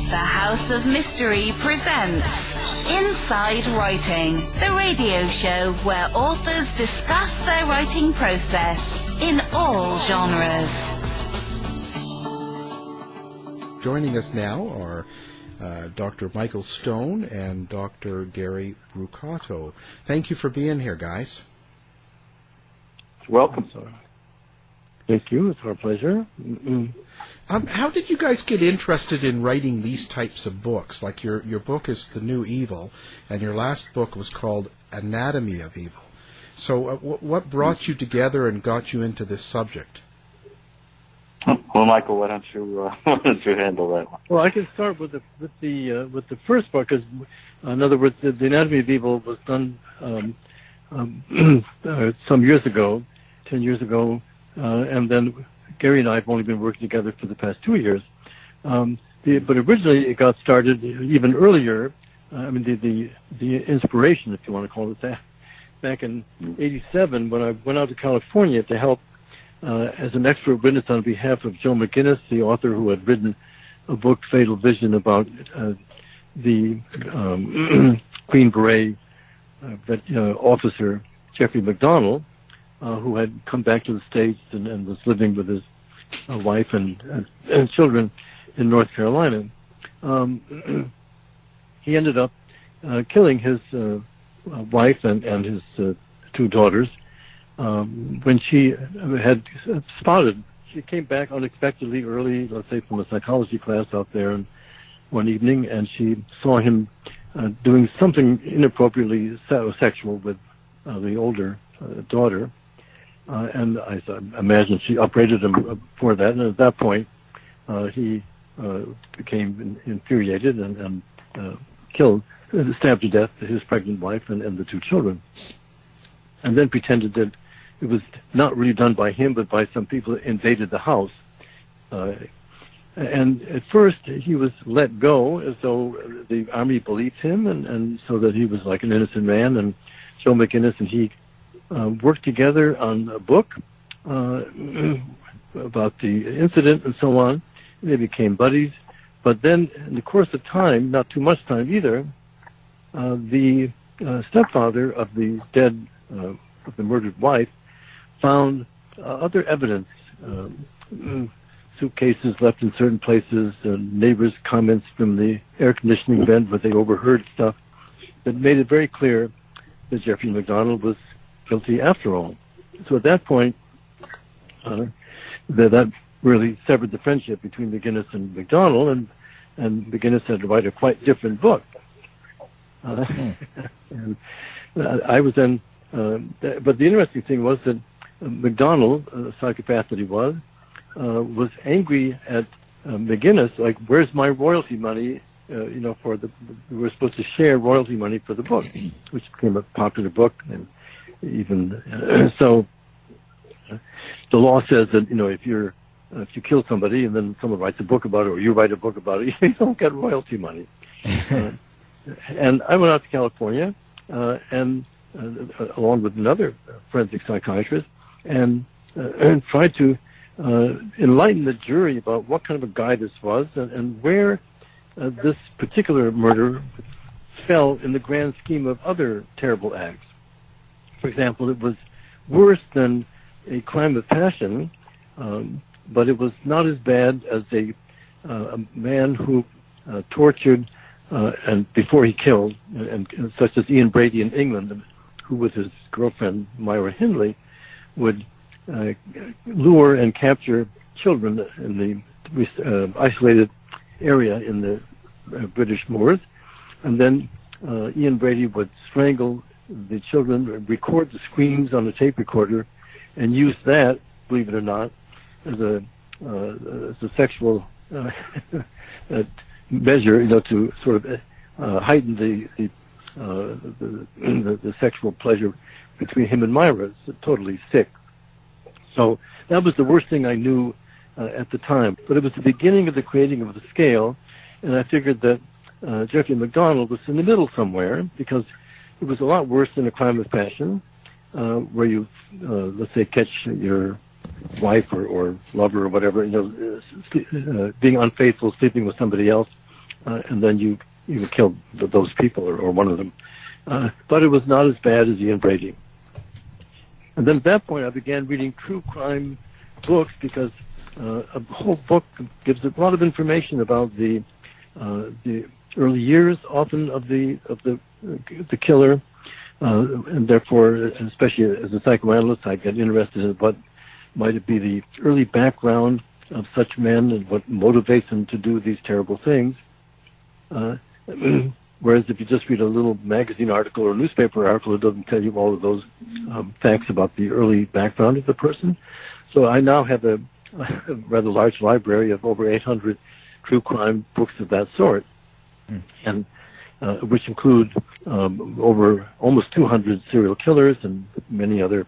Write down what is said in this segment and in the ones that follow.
The House of Mystery presents Inside Writing, the radio show where authors discuss their writing process in all genres. Joining us now are Dr. Michael Stone and Dr. Gary Brucato. Thank you for being here, guys. Welcome. Thank you. It's our pleasure. How did you guys get interested in writing these types of books? Like your book is The New Evil, and your last book was called Anatomy of Evil. So what brought you together and got you into this subject? Well, Michael, why don't you handle that one? Well, I can start with the first book, because in other words, the Anatomy of Evil was done some years ago, 10 years ago, and then Gary and I have only been working together for the past 2 years. But originally it got started even earlier. The inspiration, if you want to call it that, back in '87 when I went out to California to help as an expert witness on behalf of Joe McGinnis, the author who had written a book, Fatal Vision, about the Green Beret officer Jeffrey McDonald, who had come back to the States and was living with his wife and children in North Carolina. He ended up killing his wife and his two daughters when she had spotted. She came back unexpectedly early, let's say from a psychology class out there one evening, and she saw him doing something inappropriately sexual with the older daughter. And I imagine she upbraided him for that. And at that point, he became infuriated and stabbed to death his pregnant wife and the two children. And then pretended that it was not really done by him, but by some people that invaded the house. And at first, he was let go as though the army believed him, and so that he was like an innocent man. And Joe McGinnis and he worked together on a book about the incident and so on. They became buddies. But then, in the course of time, not too much time either, the stepfather of the dead, of the murdered wife, found other evidence, suitcases left in certain places, neighbors' comments from the air conditioning vent where they overheard stuff that made it very clear that Jeffrey McDonald was guilty after all. So at that point, that really severed the friendship between McGinnis and McDonald, and McGinnis had to write a quite different book. And I was then, but the interesting thing was that McDonald, the psychopath that he was angry at McGinnis, like, where's my royalty money? We were supposed to share royalty money for the book, which became a popular book, and even so, the law says that if you kill somebody and then someone writes a book about it, or you write a book about it, you don't get royalty money. And I went out to California, and along with another forensic psychiatrist, and tried to enlighten the jury about what kind of a guy this was and where this particular murder fell in the grand scheme of other terrible acts. For example, it was worse than a crime of passion, but it was not as bad as a man who tortured and before he killed, and such as Ian Brady in England, who with his girlfriend Myra Hindley would lure and capture children in the isolated area in the British Moors, and then Ian Brady would strangle the children, record the screams on a tape recorder, and use that, believe it or not, as a sexual measure, to sort of heighten the sexual pleasure between him and Myra. It's totally sick. So that was the worst thing I knew at the time. But it was the beginning of the creating of the scale, and I figured that Jeffrey McDonald was in the middle somewhere, because it was a lot worse than a crime of passion, where you, let's say, catch your wife or lover or whatever, being unfaithful, sleeping with somebody else, and then you kill those people or one of them. But it was not as bad as Ian Brady. And then at that point, I began reading true crime books because a whole book gives a lot of information about the early years, often of the killer, and therefore, especially as a psychoanalyst, I get interested in what might it be the early background of such men and what motivates them to do these terrible things. Whereas if you just read a little magazine article or newspaper article, it doesn't tell you all of those facts about the early background of the person. So I now have a rather large library of over 800 true crime books of that sort, and which include over almost 200 serial killers and many other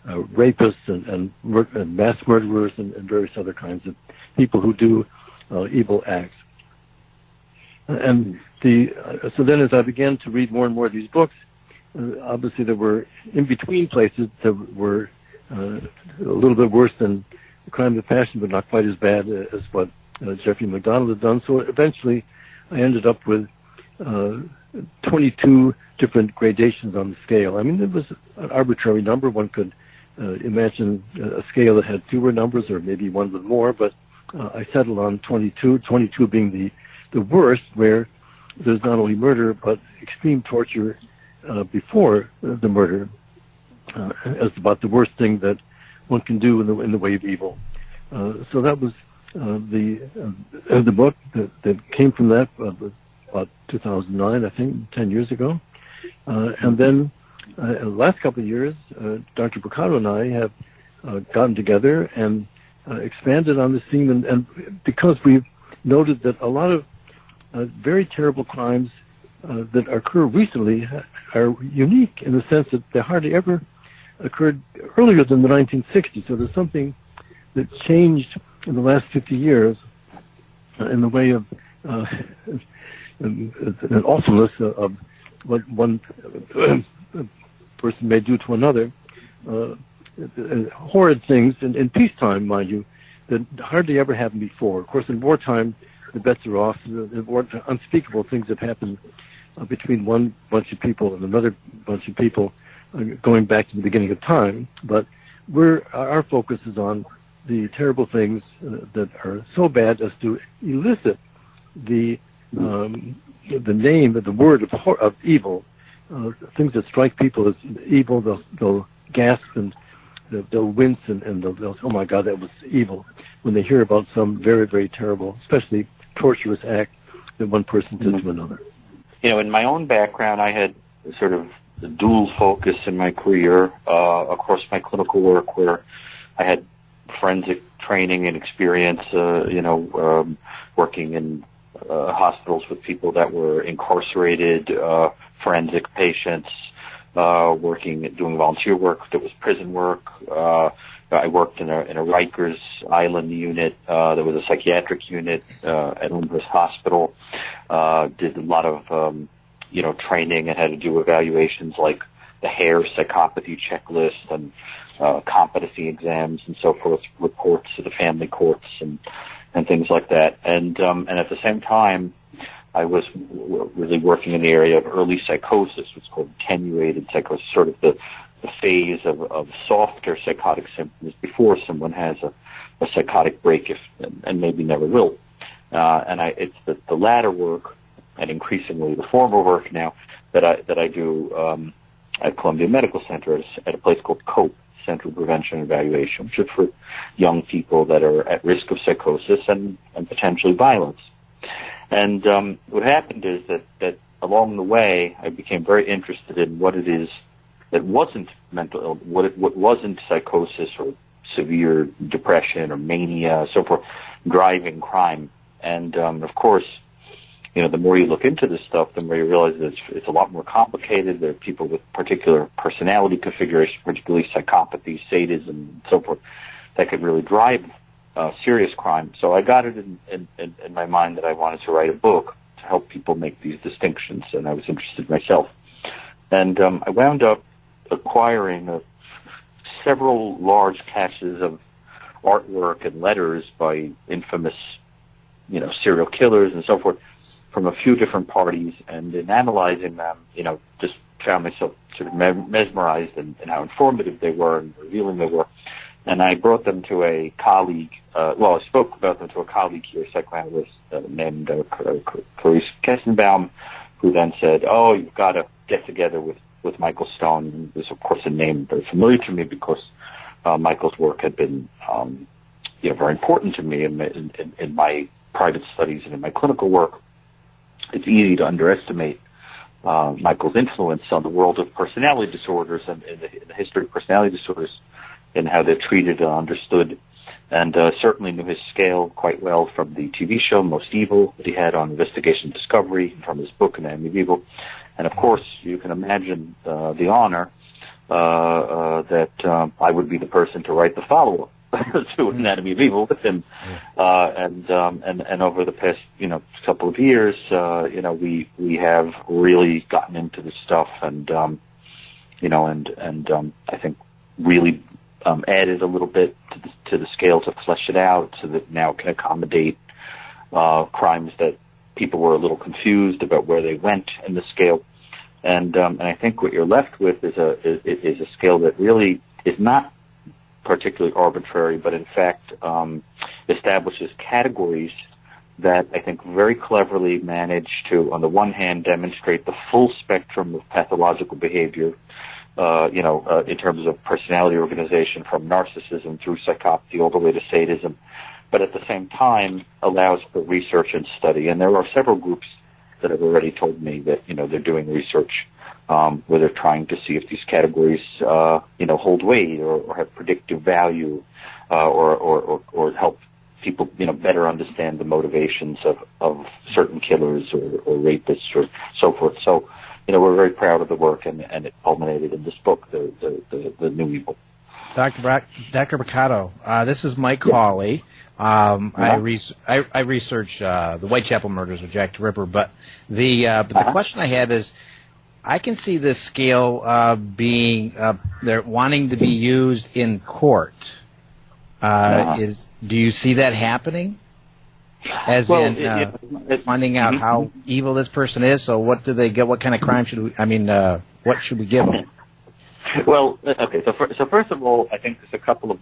rapists and mass murderers and various other kinds of people who do evil acts. And so then as I began to read more and more of these books, obviously there were in-between places that were a little bit worse than Crime of Passion, but not quite as bad as what Jeffrey MacDonald had done. So eventually I ended up with 22 different gradations on the scale. I mean, it was an arbitrary number. One could imagine a scale that had fewer numbers or maybe one with more, but I settled on 22 being the worst, where there's not only murder but extreme torture before the murder, as about the worst thing that one can do in the way of evil. So that was the book that came from that about 2009, I think, 10 years ago. And then in the last couple of years, Dr. Brucato and I have gotten together and expanded on this theme, and because we've noted that a lot of very terrible crimes that occur recently are unique in the sense that they hardly ever occurred earlier than the 1960s. So there's something that changed in the last 50 years in the way of an awfulness of what one person may do to another. Horrid things in peacetime, mind you, that hardly ever happened before. Of course, in wartime, the bets are off. The unspeakable things have happened between one bunch of people and another bunch of people going back to the beginning of time. But our focus is on the terrible things that are so bad as to elicit the name, the word of evil. Things that strike people as evil, they'll gasp and they'll wince and they'll say, "Oh my God, that was evil," when they hear about some very, very terrible, especially torturous act that one person did to another. You know, in my own background, I had sort of a dual focus in my career. Of course, my clinical work, where I had forensic training and experience, working in hospitals with people that were incarcerated, forensic patients, doing volunteer work that was prison work. I worked in a Rikers Island unit. There was a psychiatric unit at Elmhurst Hospital. Did a lot of training and had to do evaluations like the Hare psychopathy checklist and competency exams and so forth, reports to the family courts and things like that. And at the same time, I was really working in the area of early psychosis, what's called attenuated psychosis, sort of the phase of softer psychotic symptoms before someone has a psychotic break, and maybe never will. It's the latter work, and increasingly the former work now, that I do at Columbia Medical Center at a place called COPE, Center of Prevention and Evaluation, which is for young people that are at risk of psychosis and potentially violence. And what happened is that along the way, I became very interested in what it is that wasn't mental illness, what wasn't psychosis or severe depression or mania, so forth, driving crime. And of course, the more you look into this stuff, the more you realize that it's a lot more complicated. There are people with particular personality configuration, particularly psychopathy, sadism, and so forth, that could really drive serious crime. So I got it in my mind that I wanted to write a book to help people make these distinctions, and I was interested myself. And I wound up acquiring several large caches of artwork and letters by infamous, serial killers and so forth from a few different parties, and in analyzing them, just found myself sort of mesmerized in how informative they were and revealing they were. And I brought them to a colleague, I spoke about them to a colleague here, a psychoanalyst named Clarice Kessenbaum, who then said, "Oh, you've got to get together with Michael Stone." And this, of course, a name very familiar to me because Michael's work had been, very important to me in my private studies and in my clinical work. It's easy to underestimate Michael's influence on the world of personality disorders and in the history of personality disorders and how they're treated and understood. And certainly knew his scale quite well from the TV show Most Evil that he had on Investigation Discovery, from his book Anatomy of Evil. And of course, you can imagine the honor that I would be the person to write the follow-up to Anatomy of Evil with him. And over the past, couple of years, we have really gotten into this stuff and I think really added a little bit to the scale to flesh it out so that now it can accommodate crimes that people were a little confused about where they went in the scale. And I think what you're left with is a scale that really is not particularly arbitrary, but in fact establishes categories that I think very cleverly manage to, on the one hand, demonstrate the full spectrum of pathological behavior, in terms of personality organization, from narcissism through psychopathy all the way to sadism, but at the same time allows for research and study. And there are several groups that have already told me that, they're doing research where they're trying to see if these categories, hold weight or have predictive value, or help people, better understand the motivations of certain killers or rapists or so forth. So, we're very proud of the work, and it culminated in this book, the New Evil. Dr. Brucato, this is Mike Hawley. I research the Whitechapel murders of Jack the Ripper, but the question I have is, I can see this scale being they're wanting to be used in court. Do you see that happening? Finding out how evil this person is. So what do they get? What kind of crime should we? What should we give them? Well, okay. So first of all, I think there's a couple of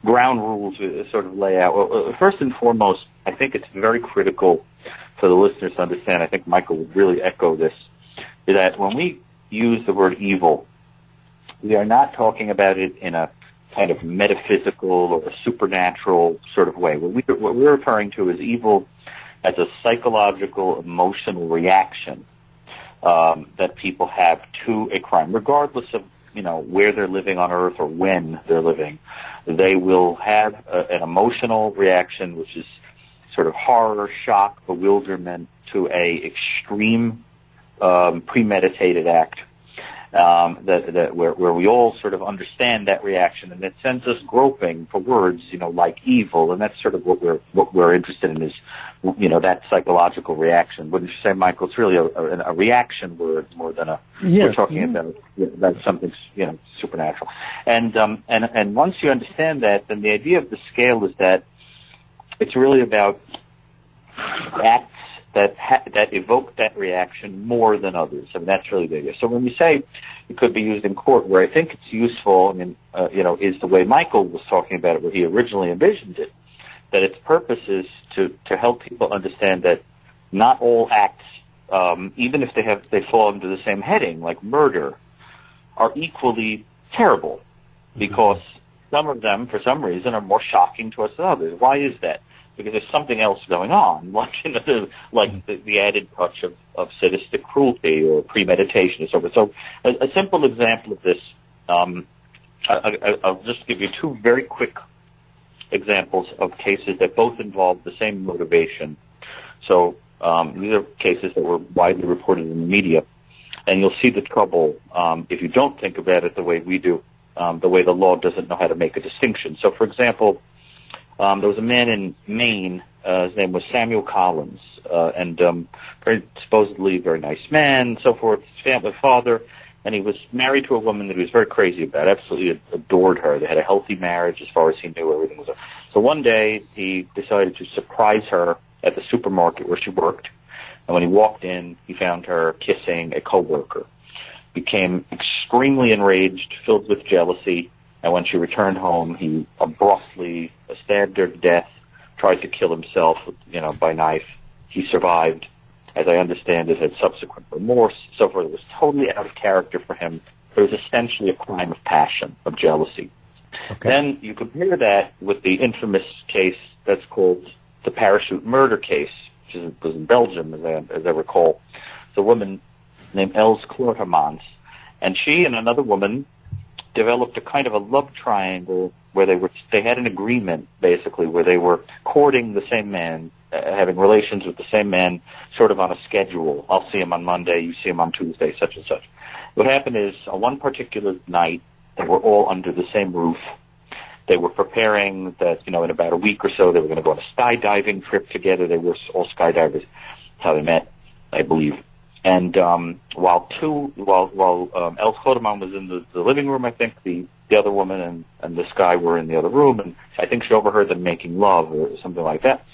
ground rules to sort of lay out. Well, first and foremost, I think it's very critical for the listeners to understand. I think Michael would really echo this: is that when we use the word evil, we are not talking about it in a kind of metaphysical or a supernatural sort of way. What we're referring to is evil as a psychological, emotional reaction that people have to a crime, regardless of where they're living on Earth or when they're living. They will have an emotional reaction, which is sort of horror, shock, bewilderment to a extreme premeditated act. Where we all sort of understand that reaction, and it sends us groping for words, like evil, and that's sort of what we're interested in is, that psychological reaction. Wouldn't you say, Michael? It's really a reaction word more than we're talking about something, supernatural. And once you understand that, then the idea of the scale is that it's really about acts that evoke that reaction more than others. That's really the idea. So when we say it could be used in court, where I think it's useful, is the way Michael was talking about it, where he originally envisioned it, that its purpose is to help people understand that not all acts, even if they fall into the same heading, like murder, are equally terrible, because some of them, for some reason, are more shocking to us than others. Why is that? Because there's something else going on, like the added touch of sadistic cruelty or premeditation and so forth. So a simple example of this, I'll just give you two very quick examples of cases that both involve the same motivation. So these are cases that were widely reported in the media, and you'll see the trouble if you don't think about it the way we do, the way the law doesn't know how to make a distinction. So, for example, there was a man in Maine, his name was Samuel Collins, and supposedly very nice man, so forth, his family, father, and he was married to a woman that he was very crazy about, absolutely adored her. They had a healthy marriage as far as he knew. Everything was. So one day he decided to surprise her at the supermarket where she worked, And when he walked in, he found her kissing a coworker. Became extremely enraged, filled with jealousy, and when she returned home, he abruptly stabbed her to death, tried to kill himself, by knife. He survived. As I understand it, had subsequent remorse, so forth. It was totally out of character for him. It was essentially a crime of passion, of jealousy. Okay. Then you compare that with the infamous case that's called the parachute murder case, which was in Belgium, as I recall. It's a woman named Els Klootermans, and she and another woman developed a kind of a love triangle where they had an agreement, basically, where they were courting the same man, having relations with the same man, sort of on a schedule. I'll see him on Monday, you see him on Tuesday, such and such. What happened is, on one particular night, they were all under the same roof. They were preparing that, in about a week or so, they were going to go on a skydiving trip together. They were all skydivers. That's how they met, I believe. And while Els Klooterman was in the living room, I think the other woman and this guy were in the other room, and I think she overheard them making love or something like that.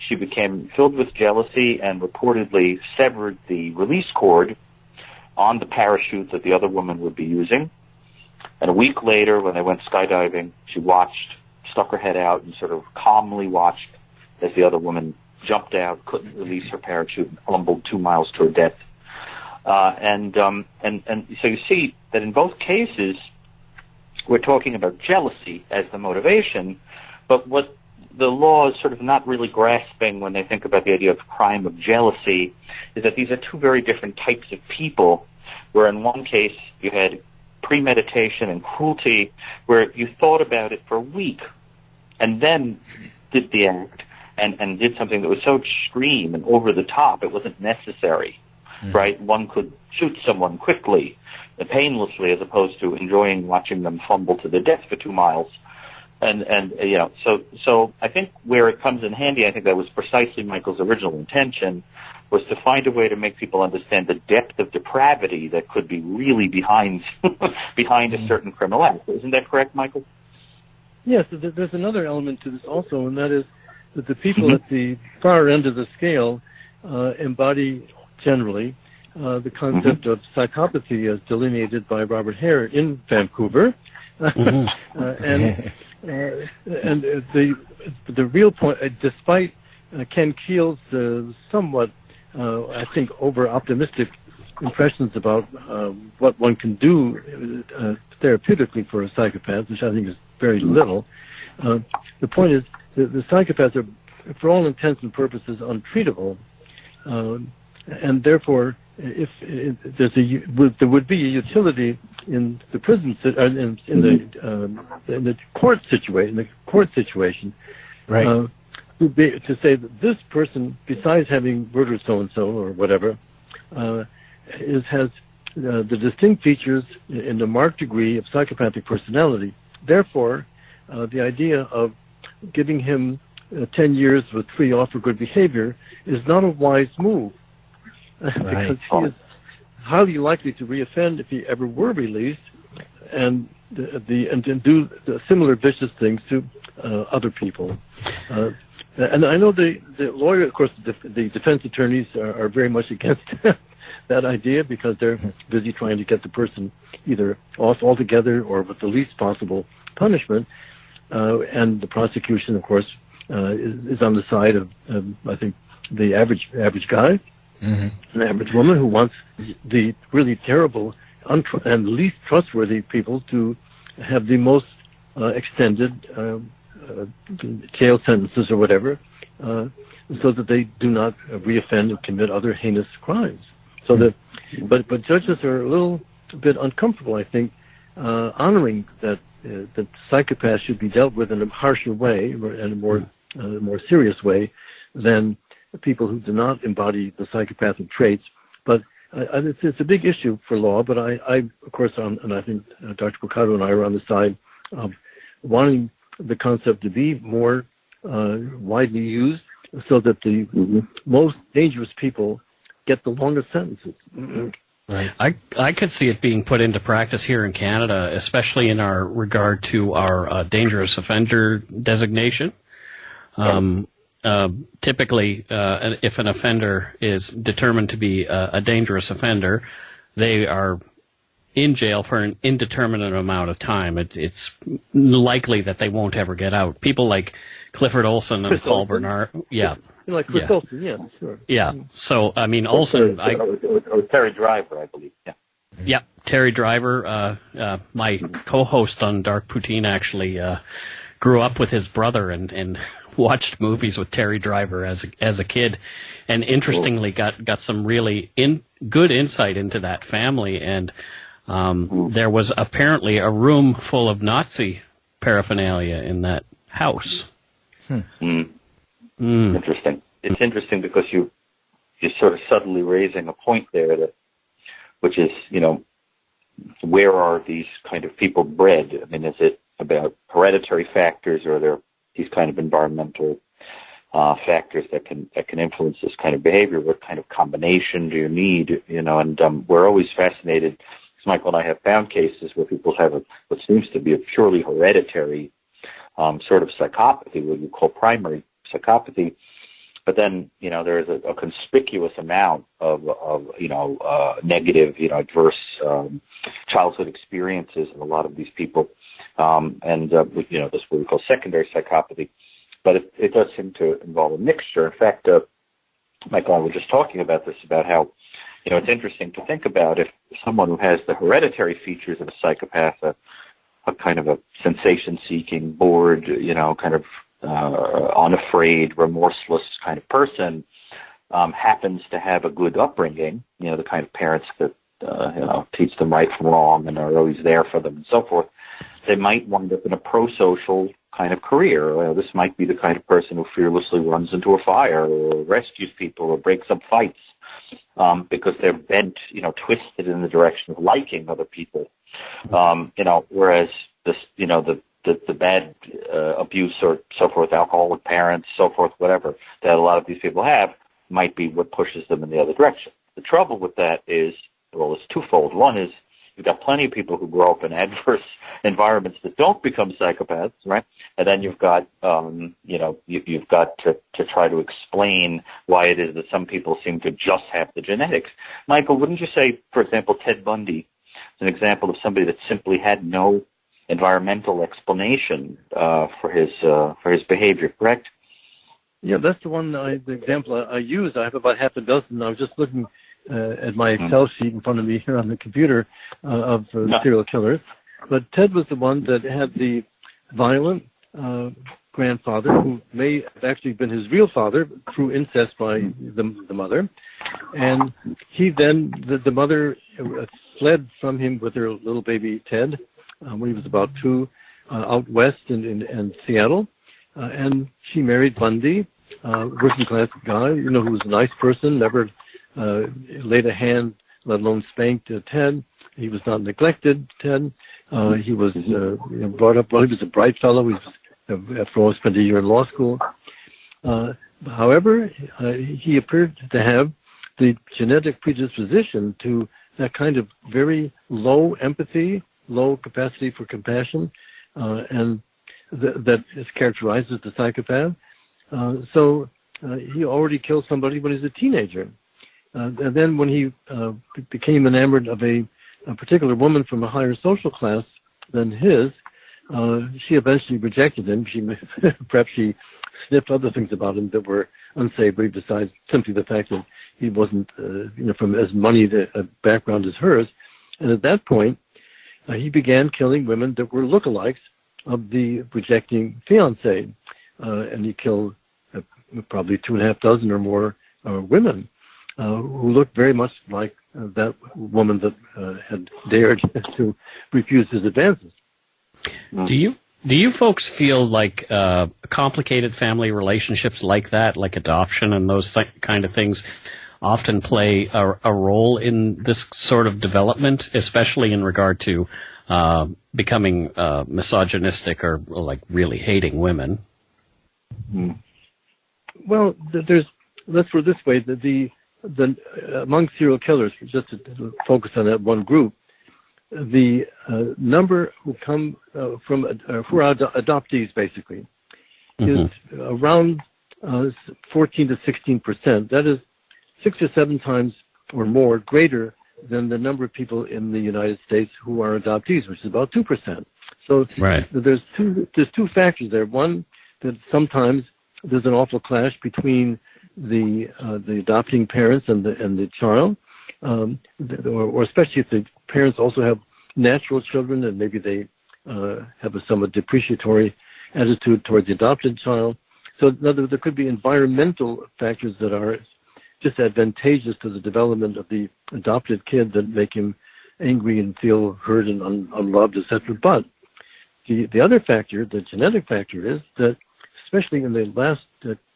She became filled with jealousy and reportedly severed the release cord on the parachute that the other woman would be using. And a week later, when they went skydiving, she stuck her head out and sort of calmly watched as the other woman jumped out, couldn't release her parachute, and tumbled 2 miles to her death. And so you see that in both cases, we're talking about jealousy as the motivation, but what the law is sort of not really grasping when they think about the idea of crime of jealousy is that these are two very different types of people, where in one case you had premeditation and cruelty, where you thought about it for a week and then did the act and did something that was so extreme and over the top it wasn't necessary. Right? One could shoot someone quickly and painlessly as opposed to enjoying watching them fumble to their death for 2 miles. So I think where it comes in handy, I think that was precisely Michael's original intention, was to find a way to make people understand the depth of depravity that could be really behind a certain criminal act. Isn't that correct, Michael? Yes, there's another element to this also, and that is that the people at the far end of the scale embody generally the concept of psychopathy as delineated by Robert Hare in Vancouver. And the real point, despite Ken Keel's somewhat, I think, over-optimistic impressions about what one can do therapeutically for a psychopath, which I think is very little, the point is that the psychopaths are, for all intents and purposes, untreatable. And therefore, if there would be a utility in the prison in the court situation, right? To say that this person, besides having murdered so and so or whatever, has the distinct features in the marked degree of psychopathic personality. Therefore, the idea of giving him 10 years with free off for good behavior is not a wise move. Because he is highly likely to reoffend if he ever were released, and do similar vicious things to other people. And I know the lawyer, of course, the defense attorneys are very much against that idea because they're busy trying to get the person either off altogether or with the least possible punishment. And the prosecution, of course, is on the side of I think the average guy. An average woman who wants the really terrible and least trustworthy people to have the most extended jail sentences or whatever, so that they do not reoffend and commit other heinous crimes. So that, but judges are a little bit uncomfortable, I think, honoring that psychopaths should be dealt with in a harsher way and a more serious way than people who do not embody the psychopathic traits. But it's a big issue for law, but I of course, and I think Dr. Brucato and I are on the side of wanting the concept to be more widely used so that the most dangerous people get the longest sentences. Right. I could see it being put into practice here in Canada, especially in our regard to our dangerous offender designation. typically, if an offender is determined to be a dangerous offender, they are in jail for an indeterminate amount of time. It's likely that they won't ever get out. People like Clifford Olson and Paul Bernard, Like Chris Olson, yeah, sure. Yeah. So, I mean, Olson... Or Terry Driver, I believe, yeah. Yeah, Terry Driver, my co-host on Dark Poutine, actually grew up with his brother and watched movies with Terry Driver as a kid, and interestingly got some really good insight into that family. And there was apparently a room full of Nazi paraphernalia in that house. Interesting. It's interesting because you're sort of subtly raising a point there which is, where are these kind of people bred? I mean, is it about hereditary factors, or are there these kind of environmental factors that can influence this kind of behavior? What kind of combination do you need? And we're always fascinated, because Michael and I have found cases where people have what seems to be a purely hereditary sort of psychopathy, what you call primary psychopathy. But then, there is a conspicuous amount of negative, adverse childhood experiences in a lot of these people. This is what we call secondary psychopathy. But it does seem to involve a mixture. In fact, Michael and I were just talking about this, about how, it's interesting to think about if someone who has the hereditary features of a psychopath, a kind of a sensation-seeking, bored, kind of unafraid, remorseless kind of person, happens to have a good upbringing, the kind of parents that, teach them right from wrong and are always there for them and so forth, they might wind up in a pro-social kind of career. This might be the kind of person who fearlessly runs into a fire or rescues people or breaks up fights, because they're bent, twisted in the direction of liking other people. Whereas this, the bad abuse or so forth, alcoholic parents, so forth, whatever, that a lot of these people have, might be what pushes them in the other direction. The trouble with that is, it's twofold. One is, you've got plenty of people who grow up in adverse environments that don't become psychopaths, right? And then you've got, you've got to try to explain why it is that some people seem to just have the genetics. Michael, wouldn't you say, for example, Ted Bundy is an example of somebody that simply had no environmental explanation for his behavior, correct? Yeah, that's the example I use. I have about half a dozen. I was just looking at my Excel sheet in front of me here on the computer of serial killers. But Ted was the one that had the violent grandfather, who may have actually been his real father through incest by the mother. And he then, the mother fled from him with her little baby Ted when he was about 2, out west in Seattle. And she married Bundy, working class guy, who was a nice person, never laid a hand, let alone spanked Ted. He was not neglected, Ted. He was brought up well. He was a bright fellow. He was, after all, spent a year in law school. However, he appeared to have the genetic predisposition to that kind of very low empathy, low capacity for compassion, and that is characterized as the psychopath. So he already killed somebody when he was a teenager. And then when he became enamored of a particular woman from a higher social class than his, she eventually rejected him. Perhaps she sniffed other things about him that were unsavory, besides simply the fact that he wasn't, from as moneyed a background as hers. And at that point, he began killing women that were lookalikes of the rejecting fiancé. And he killed probably 2.5 or more women who looked very much like that woman that had dared to refuse his advances. Do you folks feel like complicated family relationships like that, like adoption and those kind of things, often play a role in this sort of development, especially in regard to becoming misogynistic or like really hating women? Well, let's put it this way: the among serial killers, just to focus on that one group, the number who come from who are adoptees basically is around 14 to 16%. That is 6 or 7 times or more greater than the number of people in the United States who are adoptees, which is about 2%. So Right. there's two factors there. One, that sometimes there's an awful clash between the adopting parents and the child, or especially if the parents also have natural children and maybe they have a somewhat depreciatory attitude towards the adopted child. So in other words, there could be environmental factors that are disadvantageous to the development of the adopted kid that make him angry and feel hurt and unloved, etc. But the other factor, the genetic factor, is that especially in the last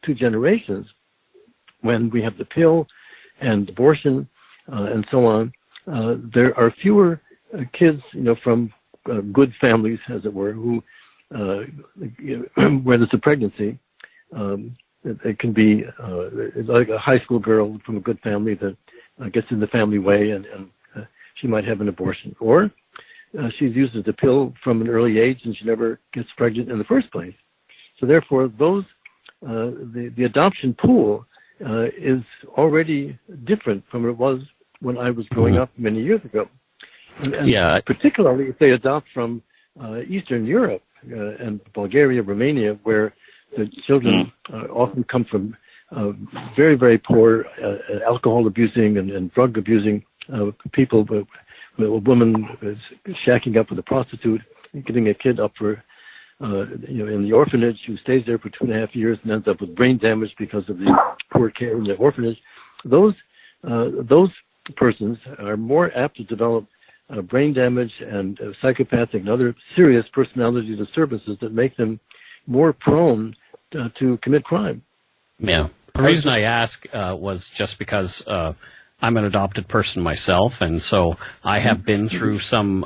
2 generations, when we have the pill and abortion and so on, there are fewer kids, from good families, as it were, who where there's a pregnancy. It can be like a high school girl from a good family that gets in the family way and she might have an abortion. Or she's used the pill from an early age and she never gets pregnant in the first place. So therefore, the adoption pool is already different from what it was when I was growing up many years ago. And particularly if they adopt from Eastern Europe and Bulgaria, Romania, where the children often come from very, very poor alcohol abusing and drug abusing people, a woman is shacking up with a prostitute, getting a kid up for, in the orphanage, who stays there for 2.5 years and ends up with brain damage because of the poor care in the orphanage. Those persons are more apt to develop brain damage and psychopathic and other serious personality disturbances that make them more prone to commit crime. Yeah. The reason I ask was just because I'm an adopted person myself, and so I have been through some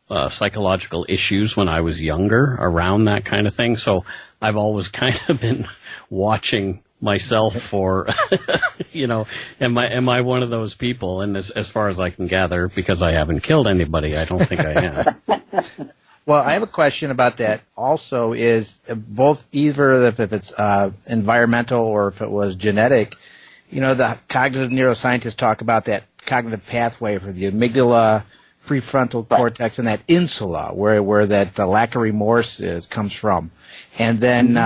psychological issues when I was younger around that kind of thing. So I've always kind of been watching myself for, am I one of those people? And as far as I can gather, because I haven't killed anybody, I don't think I am. Well, I have a question about that also is both either if it's environmental or if it was genetic, the cognitive neuroscientists talk about that cognitive pathway for the amygdala, prefrontal cortex, and that insula where that the lack of remorse comes from. And then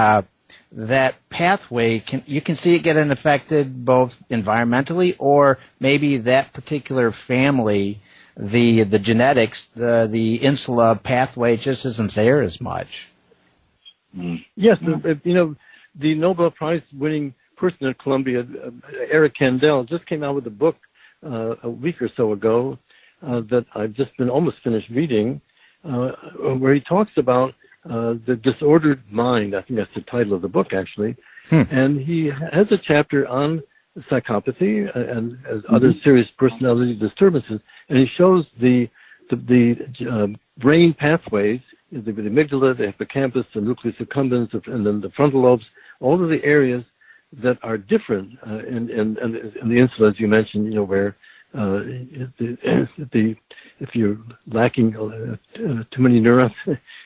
that pathway, you can see it getting affected both environmentally or maybe that particular family, the genetics, the insula pathway just isn't there as much. Yes, the Nobel Prize winning person at Columbia, Eric Kandel, just came out with a book a week or so ago that I've just been almost finished reading, where he talks about the disordered mind. I think that's the title of the book, actually. And he has a chapter on psychopathy and other serious personality disturbances, and he shows the brain pathways, the amygdala, the hippocampus, the nucleus accumbens, and then the frontal lobes, all of the areas that are different in the insula, as you mentioned, where if you're lacking too many neurons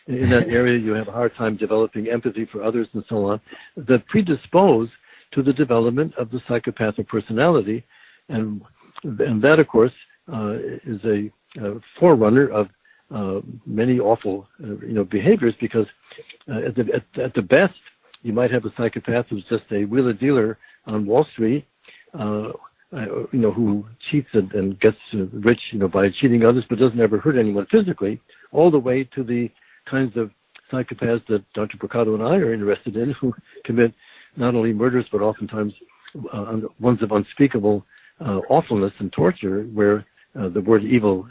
in that area, you have a hard time developing empathy for others and so on, that predispose to the development of the psychopathic personality, and that, of course, is a forerunner of many awful, behaviors. Because at the best, you might have a psychopath who's just a wheeler dealer on Wall Street, who cheats and gets rich, by cheating others, but doesn't ever hurt anyone physically, all the way to the kinds of psychopaths that Dr. Brucato and I are interested in, who commit not only murders, but oftentimes ones of unspeakable awfulness and torture, where the word evil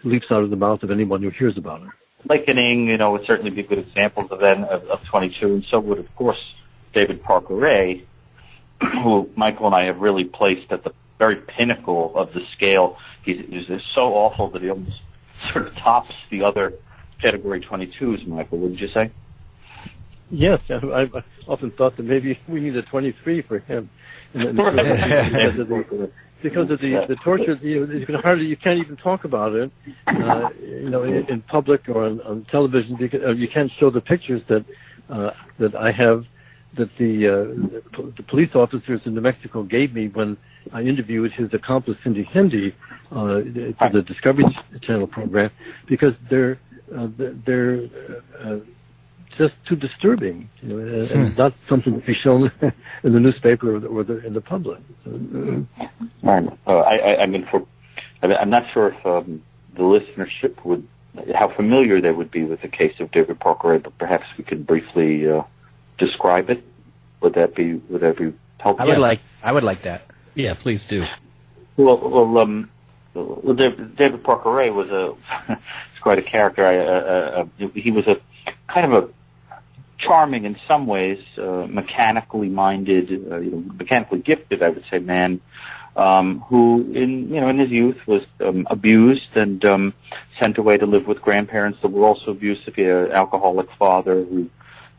leaps out of the mouth of anyone who hears about it. Likening, would certainly be good examples of 22, and so would, of course, David Parker Ray, who Michael and I have really placed at the very pinnacle of the scale. He's so awful that he almost sort of tops the other category 22s, Michael, wouldn't you say? Yes, I've often thought that maybe we need a 23 for him. Because of the torture, you can't even talk about it, in public or on television, because you can't show the pictures that I have the police officers in New Mexico gave me when I interviewed his accomplice Cindy Hendy for the Discovery Channel program, because they're just too disturbing, and not something to be shown in the newspaper or in the public. I'm not sure if the listenership would, how familiar they would be with the case of David Parker, but perhaps we could briefly describe it. Would that be helpful? I would like that. Yeah, please do. Well, David Parker Ray was it's quite a character. He was a kind of a charming, in some ways, mechanically minded, mechanically gifted, I would say, man, who in his youth was abused and sent away to live with grandparents that were also abusive. He had an alcoholic father who,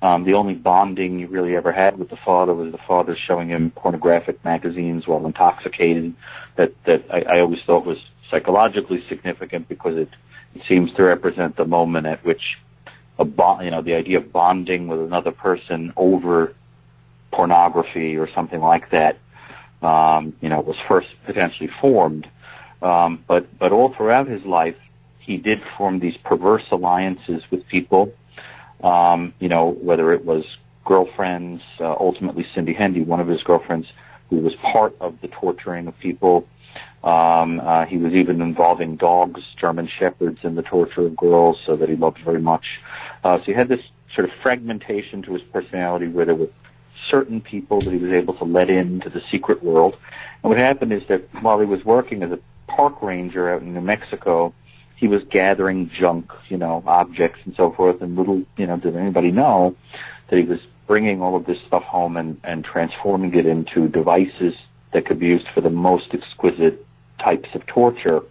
the only bonding he really ever had with the father was the father showing him pornographic magazines while intoxicated. That I always thought was psychologically significant, because it seems to represent the moment at which the idea of bonding with another person over pornography or something like that, was first potentially formed. But all throughout his life, he did form these perverse alliances with people, whether it was girlfriends, ultimately Cindy Hendy, one of his girlfriends, who was part of the torturing of people. He was even involving dogs, German shepherds, in the torture of girls, so that he loved very much. So he had this sort of fragmentation to his personality, where there were certain people that he was able to let into the secret world. And what happened is that while he was working as a park ranger out in New Mexico, he was gathering junk, objects and so forth, and little, did anybody know that he was bringing all of this stuff home and transforming it into devices that could be used for the most exquisite types of torture.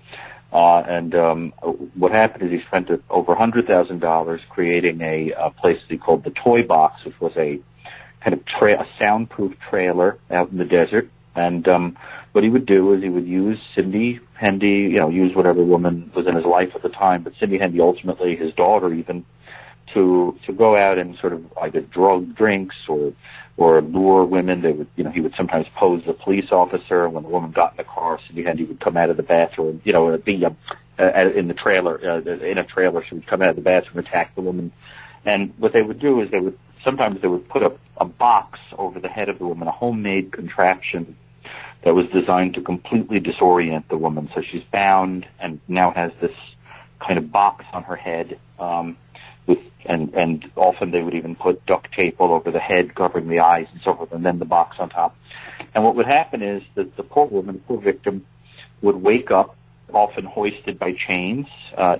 What happened is he spent over $100,000 creating a place that he called the Toy Box, which was a kind of a soundproof trailer out in the desert. And what he would do is he would use Cindy Hendy, use whatever woman was in his life at the time, but Cindy Hendy, ultimately his daughter even, to go out and sort of either drug drinks or lure women. They would, he would sometimes pose a police officer. When the woman got in the car, Cindy Hendy would come out of the bathroom, in the trailer, in a trailer. She would come out of the bathroom, attack the woman. And what they would do is they would put a box over the head of the woman, a homemade contraption that was designed to completely disorient the woman. So she's bound and now has this kind of box on her head, and often they would even put duct tape all over the head, covering the eyes and so forth, and then the box on top. And what would happen is that the poor woman, the poor victim, would wake up, often hoisted by chains,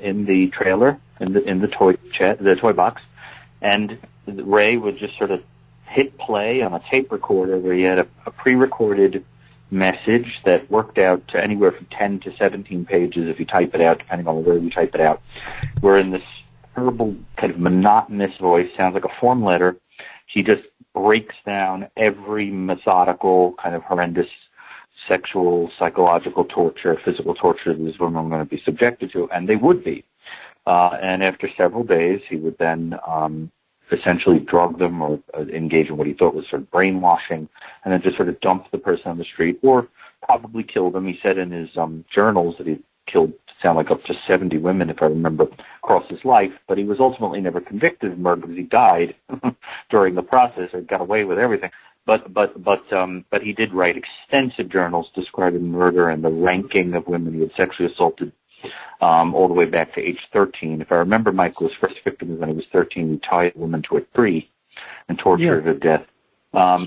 in the trailer, in the toy box, and Ray would just sort of hit play on a tape recorder where he had a pre-recorded message that worked out to anywhere from 10 to 17 pages if you type it out, depending on where you type it out, where in this terrible kind of monotonous voice, sounds like a form letter, he just breaks down every methodical kind of horrendous sexual, psychological torture, physical torture that these women were going to be subjected to, and they would be. And after several days, he would then essentially drug them or engage in what he thought was sort of brainwashing, and then just sort of dump the person on the street or probably kill them. He said in his journals that he killed, sound like up to 70 women, if I remember, across his life, but he was ultimately never convicted of murder because he died during the process or got away with everything. But he did write extensive journals describing murder and the ranking of women he had sexually assaulted, all the way back to age 13. If I remember, Michael's first victim was when he was 13. He tied a woman to a tree and tortured her to death. But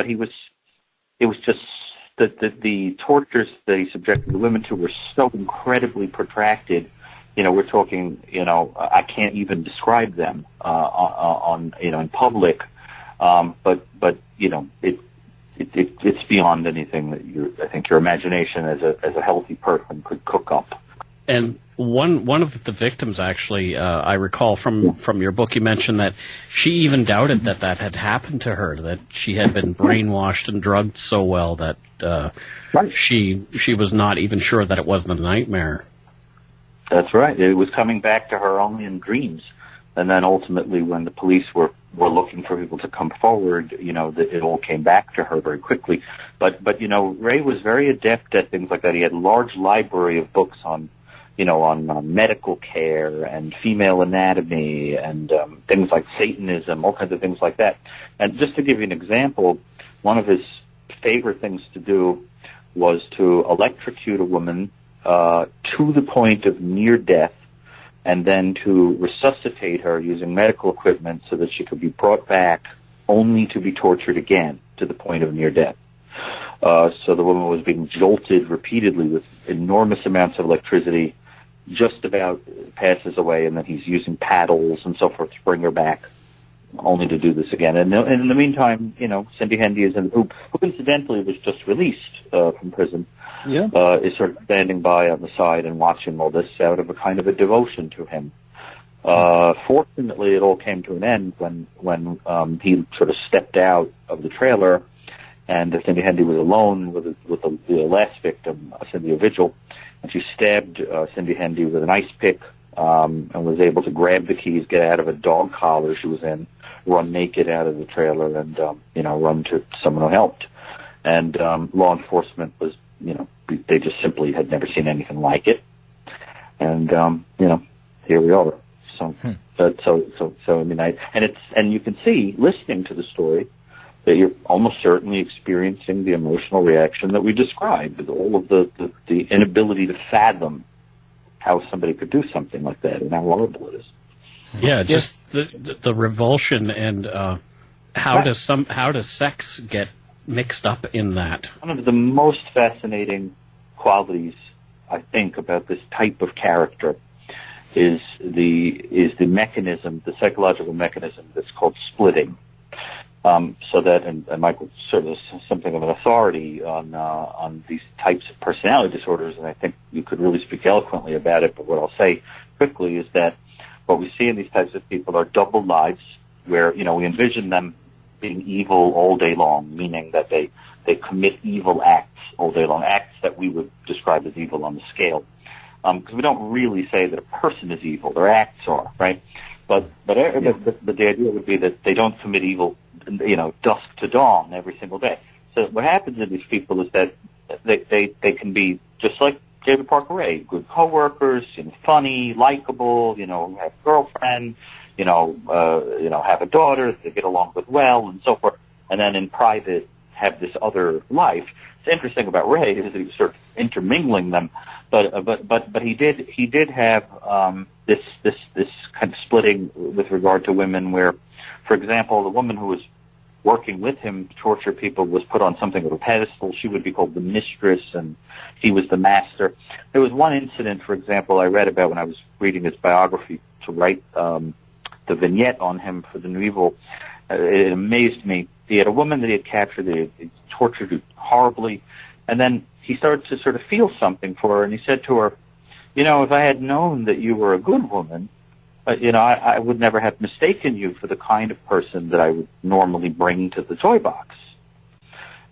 he was, it was just the tortures that he subjected the women to were so incredibly protracted. We're talking, I can't even describe them in public. It's beyond anything that I think your imagination as a healthy person could cook up. And one of the victims, actually, I recall from your book, you mentioned that she even doubted that had happened to her, that she had been brainwashed and drugged so well that she was not even sure that it wasn't a nightmare. That's right. It was coming back to her only in dreams. And then ultimately, when the police were looking for people to come forward, it all came back to her very quickly. But Ray was very adept at things like that. He had a large library of books on medical care and female anatomy and things like Satanism, all kinds of things like that. And just to give you an example, one of his favorite things to do was to electrocute a woman to the point of near death, and then to resuscitate her using medical equipment so that she could be brought back only to be tortured again to the point of near death. So the woman was being jolted repeatedly with enormous amounts of electricity, just about passes away, and then he's using paddles and so forth to bring her back, only to do this again. And in the meantime, Cindy Hendy is who incidentally was just released from prison, is sort of standing by on the side and watching all this out of a kind of a devotion to him. Fortunately, it all came to an end when he sort of stepped out of the trailer, and Cindy Hendy was alone with the last victim, Cynthia Vigil, and she stabbed Cindy Hendy with an ice pick, and was able to grab the keys, get out of a dog collar she was in, run naked out of the trailer, and run to someone who helped. And law enforcement was, they just simply had never seen anything like it. And here we are. So I mean, and you can see, listening to the story, that you're almost certainly experiencing the emotional reaction that we described, with all of the inability to fathom how somebody could do something like that and how horrible it is. Yeah, just the revulsion and how does sex get mixed up in that? One of the most fascinating qualities, I think, about this type of character is the mechanism, the psychological mechanism that's called splitting. So that, and Michael sort of something of an authority on these types of personality disorders, and I think you could really speak eloquently about it. But what I'll say quickly is that what we see in these types of people are double lives, where we envision them being evil all day long, meaning that they commit evil acts all day long, acts that we would describe as evil on the scale, because we don't really say that a person is evil; their acts are, right? But the idea would be that they don't commit evil, dusk to dawn every single day. So what happens in these people is that they can be just like David Parker Ray, good coworkers, funny, likable, have a girlfriend, have a daughter they get along with well, and so forth. And then in private have this other life. It's interesting about Ray is that he was sort of intermingling them, but he did have this kind of splitting with regard to women, where, for example, the woman who was working with him to torture people was put on something of a pedestal. She would be called the mistress, and he was the master. There was one incident, for example, I read about when I was reading his biography to write the vignette on him for the New Evil. It amazed me. He had a woman that he had captured, that he tortured her horribly, and then he started to sort of feel something for her, and he said to her, if I had known that you were a good woman, I would never have mistaken you for the kind of person that I would normally bring to the toy box.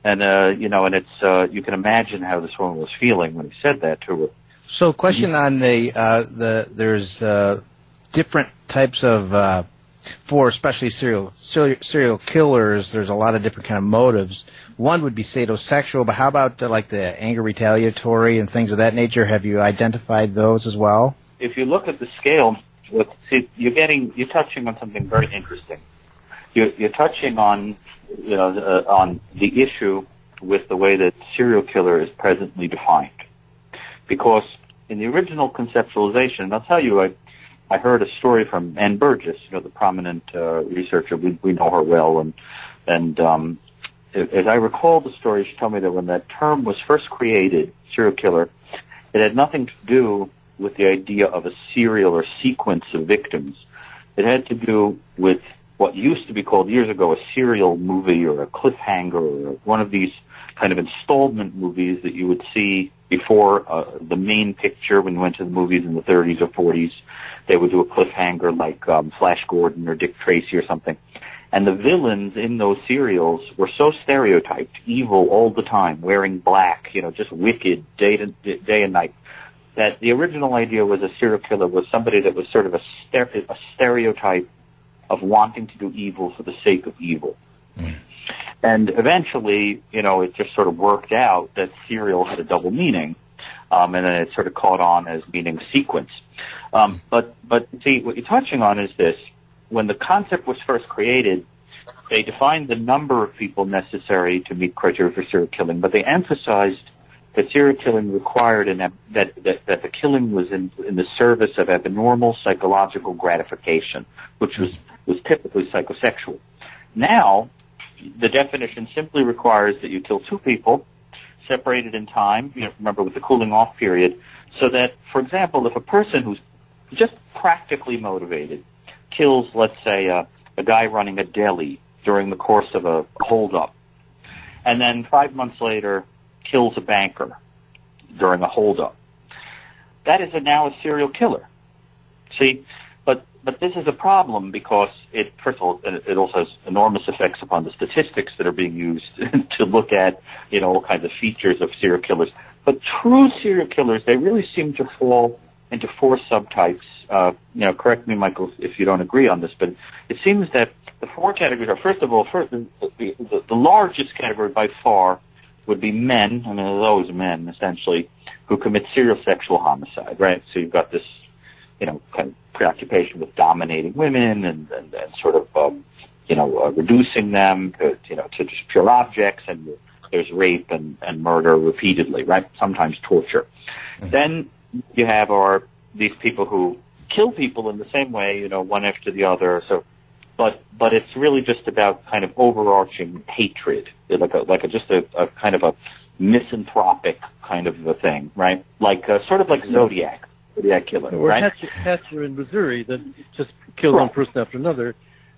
And, and it's, you can imagine how this woman was feeling when he said that to her. So question on there's different types of, for especially serial killers, there's a lot of different kind of motives. One would be sadosexual, but how about like the anger retaliatory and things of that nature? Have you identified those as well? If you look at the scale, you're touching on something very interesting. You're touching on, on the issue with the way that serial killer is presently defined. Because in the original conceptualization, and I'll tell you, I heard a story from Ann Burgess, the prominent researcher. We know her well, and as I recall the story, she told me that when that term was first created, serial killer, it had nothing to do with the idea of a serial or sequence of victims. It had to do with what used to be called years ago a serial movie or a cliffhanger or one of these kind of installment movies that you would see before the main picture when you went to the movies in the 30s or 40s. They would do a cliffhanger like Flash Gordon or Dick Tracy or something. And the villains in those serials were so stereotyped, evil all the time, wearing black, just wicked day and night, that the original idea was a serial killer was somebody that was sort of a stereotype of wanting to do evil for the sake of evil. And eventually, it just sort of worked out that serial had a double meaning, and then it sort of caught on as meaning sequence. But see, what you're touching on is this. When the concept was first created, they defined the number of people necessary to meet criteria for serial killing, but they emphasized that serial killing required that the killing was in the service of abnormal psychological gratification, which was typically psychosexual. Now, the definition simply requires that you kill two people, separated in time, remember with the cooling off period, so that, for example, if a person who's just practically motivated kills, let's say, a guy running a deli during the course of a holdup, and then 5 months later kills a banker during a holdup, that is now a serial killer. See, but this is a problem because first of all, it also has enormous effects upon the statistics that are being used to look at, all kinds of features of serial killers. But true serial killers, they really seem to fall into four subtypes. Correct me, Michael, if you don't agree on this, but it seems that the four categories are, first of all, the largest category by far would be men, and there's always men, essentially, who commit serial sexual homicide, right? So you've got this, kind of preoccupation with dominating women and sort of, reducing them to just pure objects, and there's rape and murder repeatedly, right? Sometimes torture. Mm-hmm. Then you have these people who kill people in the same way, one after the other. So, but it's really just about kind of overarching hatred, just a kind of a misanthropic kind of a thing, right? Sort of like Zodiac killer, right? Hatcher in Missouri that just killed one person after another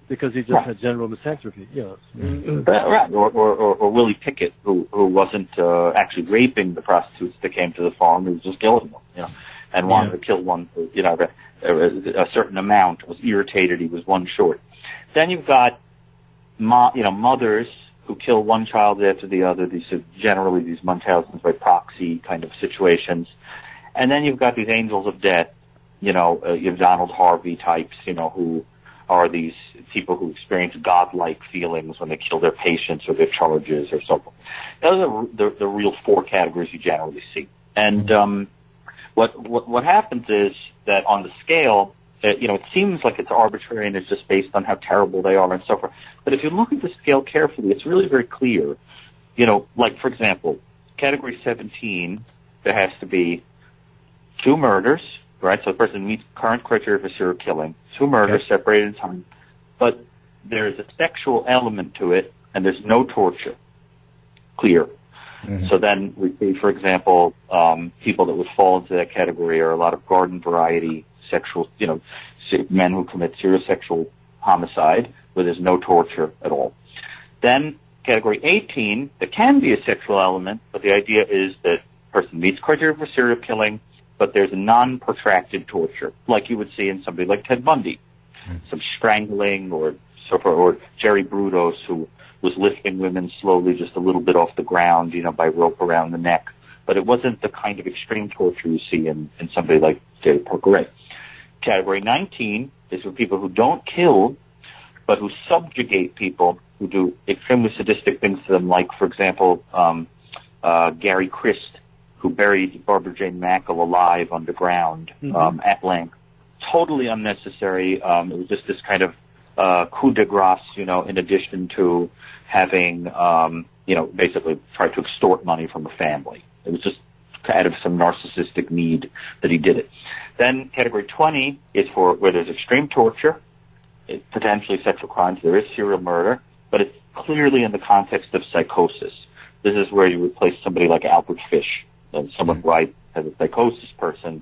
because he just had general misanthropy. Yeah. Right. Or Willie Pickett, who wasn't actually raping the prostitutes that came to the farm, he was just killing them, and wanted to kill one for, a certain amount, was irritated he was one short. Then you've got, mothers who kill one child after the other. These are generally these Munchausen's by proxy kind of situations. And then you've got these angels of death, you have Donald Harvey types, who are these people who experience godlike feelings when they kill their patients or their charges or so forth. Those are the real four categories you generally see. And what happens is that on the scale, it seems like it's arbitrary and it's just based on how terrible they are and so forth. But if you look at the scale carefully, it's really very clear. For example, category 17, there has to be 2 murders, right? So the person meets current criteria for serial killing, 2 murders separated in time, but there's a sexual element to it, and there's no torture. Clear. Mm-hmm. So then we see, for example, people that would fall into that category are a lot of garden variety sexual, men who commit serial sexual homicide where there's no torture at all. Then category 18, there can be a sexual element, but the idea is that person meets criteria for serial killing, but there's a non-protracted torture, like you would see in somebody like Ted Bundy, some strangling or so forth, or Jerry Brudos, who was lifting women slowly just a little bit off the ground, by rope around the neck. But it wasn't the kind of extreme torture you see in somebody like David Porqueret. Category 19 is for people who don't kill, but who subjugate people, who do extremely sadistic things to them, like, for example, Gary Christ, who buried Barbara Jane Mackle alive underground at length. Totally unnecessary. It was just this kind of coup de grace, in addition to having, basically tried to extort money from a family. It was just out of some narcissistic need that he did it. Then category 20 is for where there's extreme torture, potentially sexual crimes, there is serial murder, but it's clearly in the context of psychosis. This is where you would place somebody like Albert Fish, someone who I, as a psychosis person,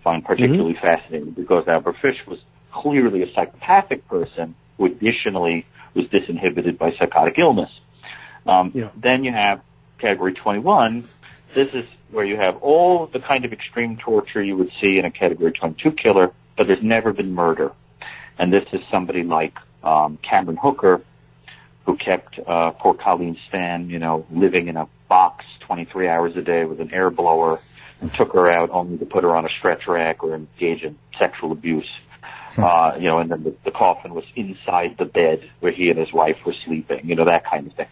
find particularly fascinating, because Albert Fish was clearly a psychopathic person who additionally was disinhibited by psychotic illness. Then you have category 21. This is where you have all the kind of extreme torture you would see in a category 22 killer, but there's never been murder. And this is somebody like Cameron Hooker, who kept poor Colleen Stan, living in a box 23 hours a day with an air blower and took her out only to put her on a stretch rack or engage in sexual abuse. And then the coffin was inside the bed where he and his wife were sleeping, that kind of thing.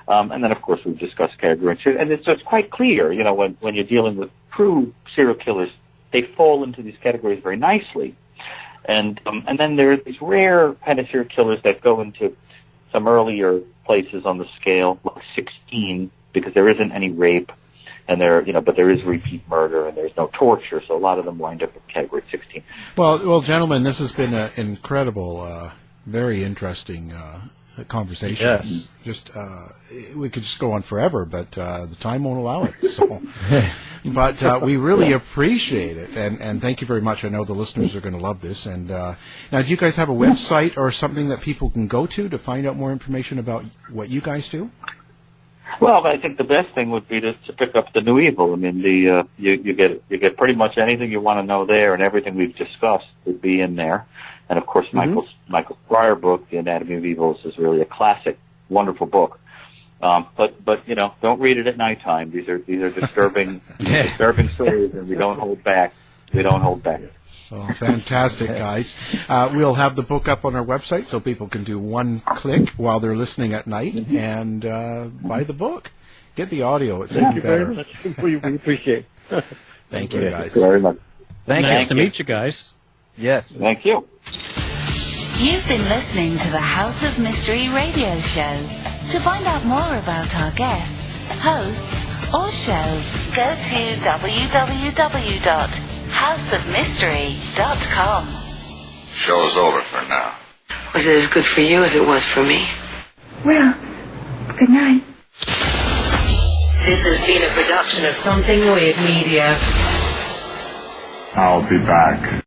And then, of course, we've discussed categories. And it's quite clear, when you're dealing with true serial killers, they fall into these categories very nicely. And then there are these rare kind of serial killers that go into some earlier places on the scale, like 16, because there isn't any rape, and but there is repeat murder, and there's no torture, so a lot of them wind up in category 16. Well, gentlemen, this has been an incredible, very interesting conversation. Yes. We could just go on forever, but the time won't allow it. So, but we really appreciate it, and thank you very much. I know the listeners are going to love this. And now, do you guys have a website or something that people can go to find out more information about what you guys do? Well, I think the best thing would be to pick up The New Evil. I mean, you get pretty much anything you want to know there, and everything we've discussed would be in there. And of course, Michael's prior book, The Anatomy of Evil, is really a classic, wonderful book. But don't read it at nighttime. These are disturbing stories, and we don't hold back. Oh, fantastic, guys. We'll have the book up on our website so people can do one click while they're listening at night and buy the book. Get the audio. It's Thank you better. very much. We appreciate it. Thank you, guys. Thank you very much. Nice to meet you guys. Yes. Thank you. You've been listening to the House of Mystery radio show. To find out more about our guests, hosts, or show, go to www.houseofmystery.com. Show's over for now. Was it as good for you as it was for me? Well, good night. This has been a production of Something Weird Media. I'll be back.